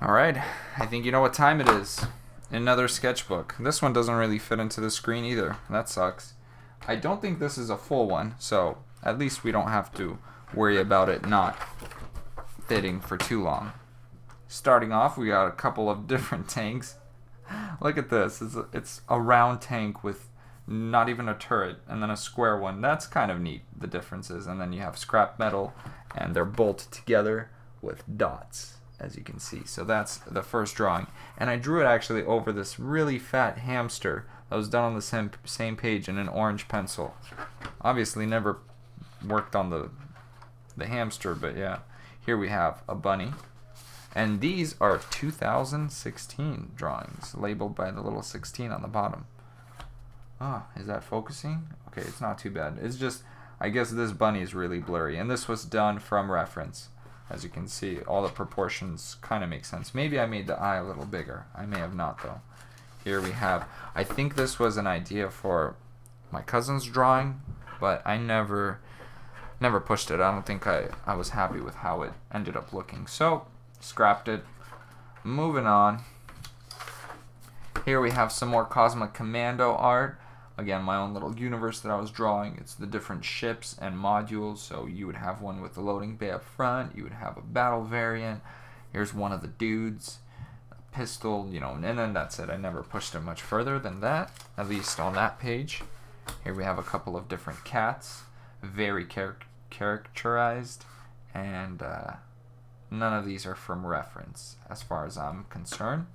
Alright, I think you know what time it is. Another sketchbook. This one doesn't really fit into the screen either. That sucks. I don't think this is a full one, so at least we don't have to worry about it not fitting for too long. Starting off, we got a couple of different tanks. Look at this. It's a round tank with not even a turret, and then a square one. That's kind of neat, the differences. And then you have scrap metal, and they're bolted together with dots, as you can see. So that's the first drawing. And I drew it actually over this really fat hamster that was done on the same page in an orange pencil. Obviously never worked on the hamster, but yeah. Here we have a bunny. And these are 2016 drawings, labeled by the little 16 on the bottom. Ah, is that focusing? Okay, it's not too bad. It's just, I guess this bunny is really blurry. And this was done from reference. As you can see, all the proportions kind of make sense. Maybe I made the eye a little bigger. I may have not, though. Here we have, I think this was an idea for my cousin's drawing, but I never pushed it. I don't think I was happy with how it ended up looking. So, scrapped it. Moving on. Here we have some more Cosmic Commando art. Again, my own little universe that I was drawing. It's the different ships and modules. So you would have one with the loading bay up front. You would have a battle variant. Here's one of the dudes. A pistol, you know, and then that's it. I never pushed it much further than that, at least on that page. Here we have a couple of different cats. Very characterized. And none of these are from reference, as far as I'm concerned.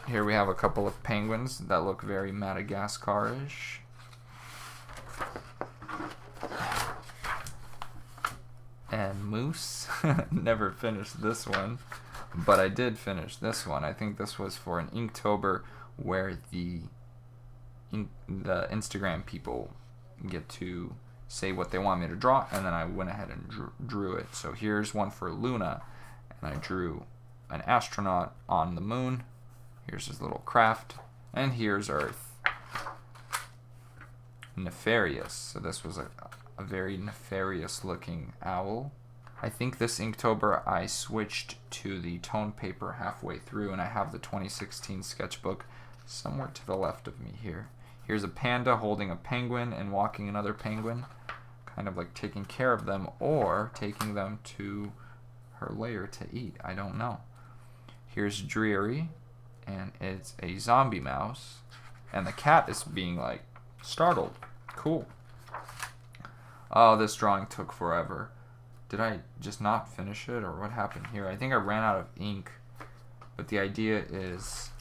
Here we have a couple of penguins that look very Madagascar-ish. And moose. Never finished this one, but I did finish this one. I think this was for an Inktober where the Instagram people get to say what they want me to draw, and then I went ahead and drew it. So here's one for Luna, and I drew an astronaut on the moon. Here's his little craft, and here's Earth. Nefarious. So this was a very nefarious looking owl. I think this Inktober I switched to the tone paper halfway through, and I have the 2016 sketchbook somewhere to the left of me here. Here's a panda holding a penguin and walking another penguin, kind of like taking care of them or taking them to her lair to eat. I don't know. Here's Dreary, and it's a zombie mouse, and the cat is being like startled. Cool. Oh, this drawing took forever. Did I just not finish it, or what happened here? I think I ran out of ink, but the idea is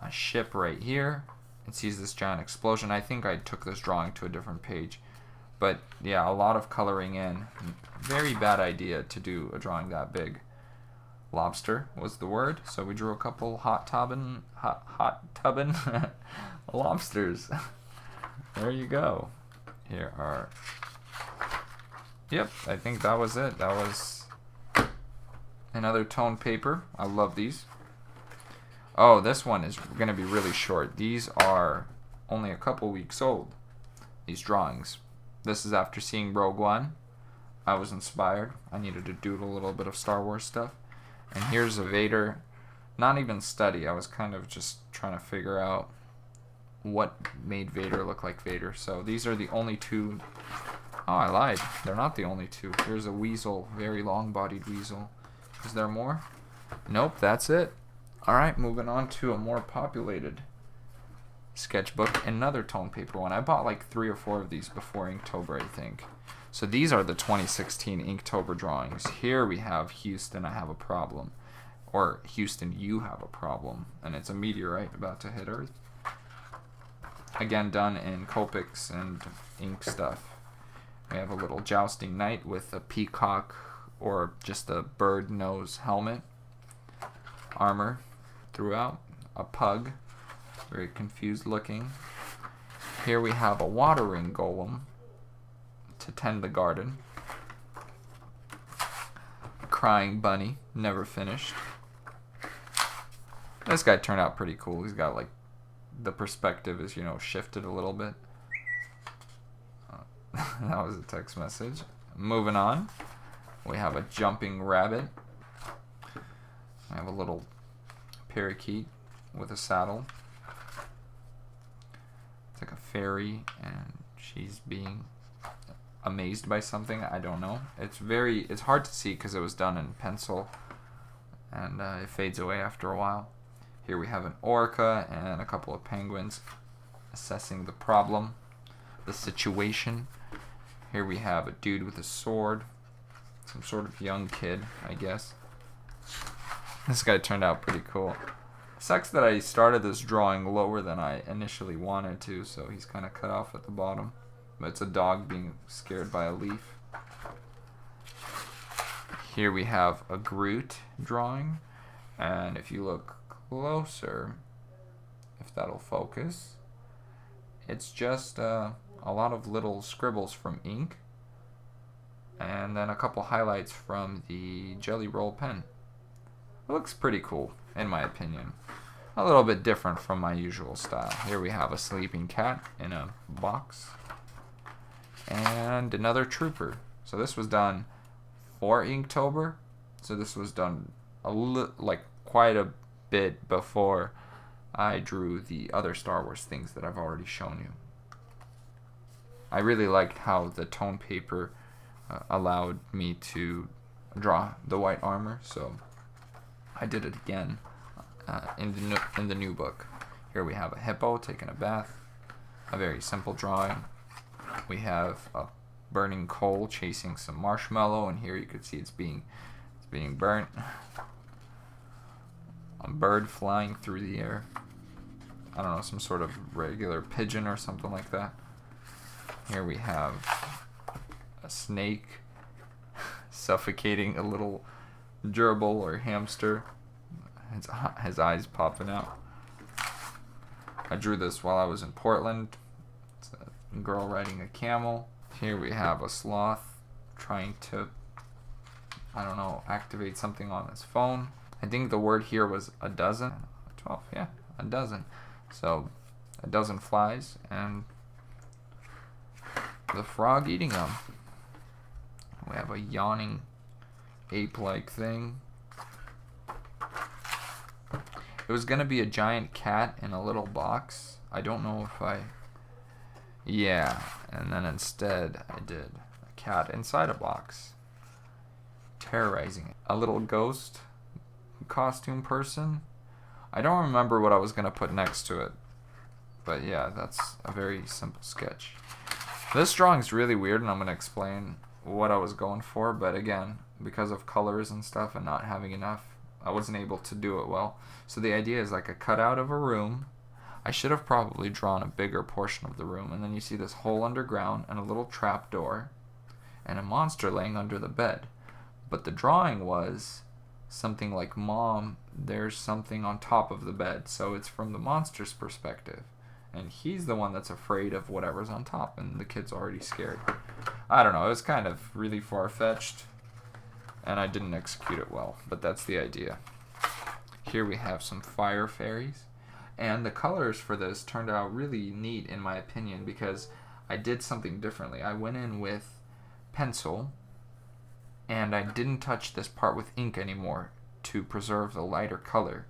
a ship right here. It sees this giant explosion. I think I took this drawing to a different page, but yeah, a lot of coloring in. Very bad idea to do a drawing that big. Lobster was the word, so we drew a couple hot tubbin lobsters. There you go. Here are, yep, I think that was it. That was another tone paper. I love these. Oh, this one is going to be really short. These are only a couple weeks old, these drawings. This is after seeing Rogue One. I was inspired. I needed to doodle a little bit of Star Wars stuff. And here's a Vader, not even study. I was kind of just trying to figure out what made Vader look like Vader. So these are the only two. Oh, I lied. They're not the only two. Here's a weasel, very long-bodied weasel. Is there more? Nope, that's it. All right, moving on to a more populated sketchbook, another tone paper one. I bought like 3 or 4 of these before Inktober, I think. So these are the 2016 Inktober drawings. Here we have Houston, I have a problem. Or Houston, you have a problem. And it's a meteorite about to hit Earth. Again, done in Copics and ink stuff. We have a little jousting knight with a peacock or just a bird nose helmet. Armor throughout. A pug. Very confused looking. Here we have a watering golem to tend the garden. A crying bunny, never finished. This guy turned out pretty cool. He's got like, the perspective is, you know, shifted a little bit. That was a text message. Moving on. We have a jumping rabbit. I have a little parakeet with a saddle. It's like a fairy, and she's being amazed by something. I don't know. It's hard to see because it was done in pencil, and it fades away after a while. Here we have an orca and a couple of penguins assessing the problem, the situation. Here we have a dude with a sword, some sort of young kid, I guess. This guy turned out pretty cool. Sucks that I started this drawing lower than I initially wanted to, so he's kind of cut off at the bottom. But it's a dog being scared by a leaf. Here we have a Groot drawing, and if you look closer, if that'll focus, it's just a lot of little scribbles from ink, and then a couple highlights from the Jelly Roll pen. It looks pretty cool, in my opinion. A little bit different from my usual style. Here we have a sleeping cat in a box, and another trooper. So this was done for Inktober, so this was done quite a bit before I drew the other Star Wars things that I've already shown you. I really liked how the tone paper allowed me to draw the white armor, so I did it again in the new book. Here we have a hippo taking a bath, a very simple drawing. We have a burning coal chasing some marshmallow, and here you can see it's being burnt. A bird flying through the air. I don't know, some sort of regular pigeon or something like that. Here we have a snake suffocating a little gerbil or hamster. His eyes popping out. I drew this while I was in Portland. It's a girl riding a camel. Here we have a sloth trying to, I don't know, activate something on his phone. I think the word here was a dozen. 12, yeah, a dozen. So, a dozen flies and the frog eating them. We have a yawning ape-like thing. It was gonna be a giant cat in a little box. I don't know if yeah, and then instead I did a cat inside a box, terrorizing it. A little ghost costume person. I don't remember what I was gonna put next to it, but yeah, that's a very simple sketch. This drawing's really weird, and I'm gonna explain what I was going for, but again, because of colors and stuff and not having enough, I wasn't able to do it well. So the idea is like a cutout of a room. I should have probably drawn a bigger portion of the room, and then you see this hole underground and a little trap door and a monster laying under the bed. But the drawing was something like, Mom, there's something on top of the bed. So it's from the monster's perspective, and he's the one that's afraid of whatever's on top, and the kid's already scared. I don't know, it was kind of really far-fetched, and I didn't execute it well, but that's the idea. Here we have some fire fairies, and the colors for this turned out really neat in my opinion, because I did something differently. I went in with pencil, and I didn't touch this part with ink anymore to preserve the lighter color.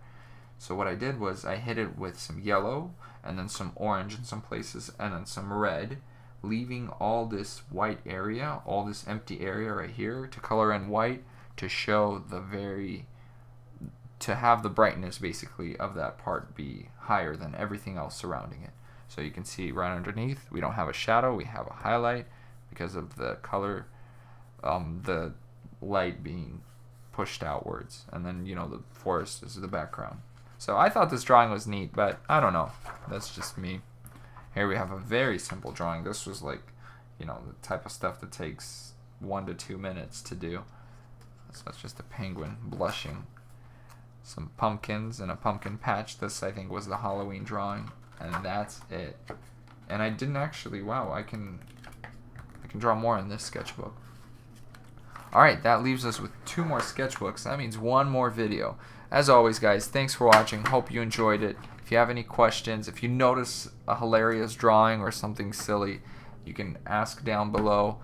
So what I did was I hit it with some yellow, and then some orange in some places, and then some red, leaving all this white area, all this empty area right here, to color in white to show to have the brightness basically of that part be higher than everything else surrounding it. So you can see right underneath, we don't have a shadow, we have a highlight because of the color, the light being pushed outwards, and then, you know, the forest is the background. So I thought this drawing was neat, but I don't know, that's just me. Here we have a very simple drawing. This was like, you know, the type of stuff that takes 1 to 2 minutes to do. So it's just a penguin blushing. Some pumpkins and a pumpkin patch. This, I think, was the Halloween drawing, and that's it. And I didn't actually, wow, I can draw more in this sketchbook. Alright, that leaves us with 2 more sketchbooks. That means 1 more video. As always, guys, thanks for watching. Hope you enjoyed it. If you have any questions, if you notice a hilarious drawing or something silly, you can ask down below.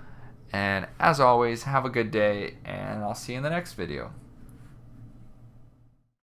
And as always, have a good day, and I'll see you in the next video.